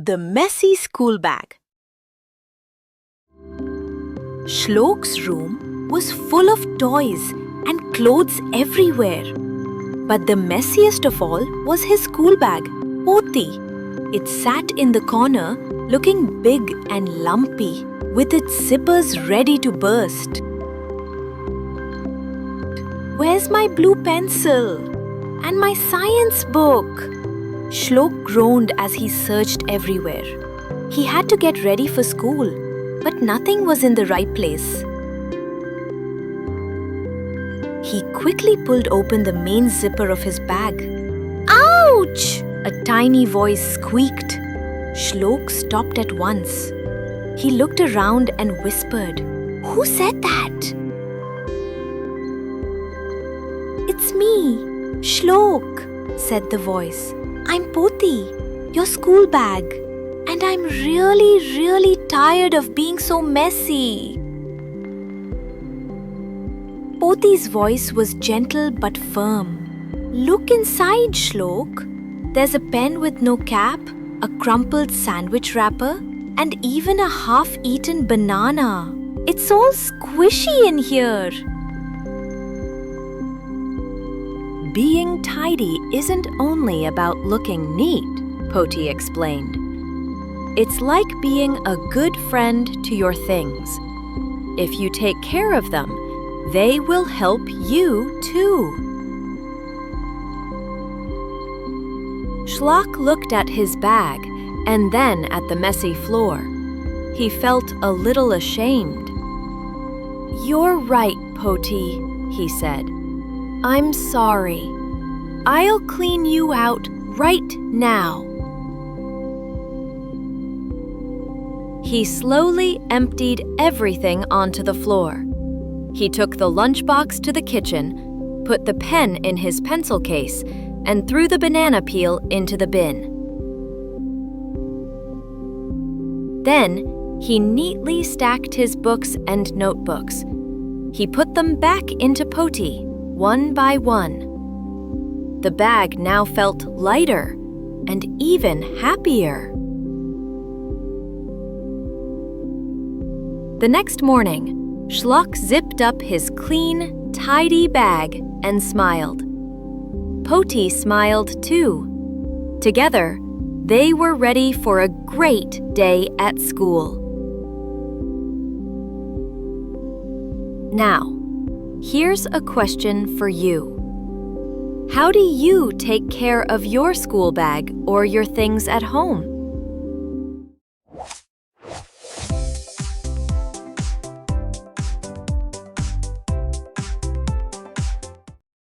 The Messy School Bag. Shlok's room was full of toys and clothes everywhere. But the messiest of all was his school bag, Pothi. It sat in the corner, looking big and lumpy, with its zippers ready to burst. "Where's my blue pencil? And my science book?" Shlok groaned as he searched everywhere. He had to get ready for school, but nothing was in the right place. He quickly pulled open the main zipper of his bag. "Ouch!" a tiny voice squeaked. Shlok stopped at once. He looked around and whispered, "Who said that?" "It's me, Shlok," said the voice. "I'm Pothi, your school bag, and I'm really tired of being so messy." Pothi's voice was gentle but firm. "Look inside, Shlok. There's a pen with no cap, a crumpled sandwich wrapper, and even a half-eaten banana. It's all squishy in here." Being tidy isn't only about looking neat, Pothi explained. It's like being a good friend to your things. If you take care of them, they will help you too. Shlok looked at his bag and then at the messy floor. He felt a little ashamed. "You're right, Pothi," he said. "I'm sorry. I'll clean you out right now." He slowly emptied everything onto the floor. He took the lunchbox to the kitchen, put the pen in his pencil case, and threw the banana peel into the bin. Then, he neatly stacked his books and notebooks. He put them back into Pothi, one by one. The bag now felt lighter and even happier. The next morning, Shlok zipped up his clean, tidy bag and smiled. Pothi smiled too. Together, they were ready for a great day at school. Now, here's a question for you. How do you take care of your school bag or your things at home?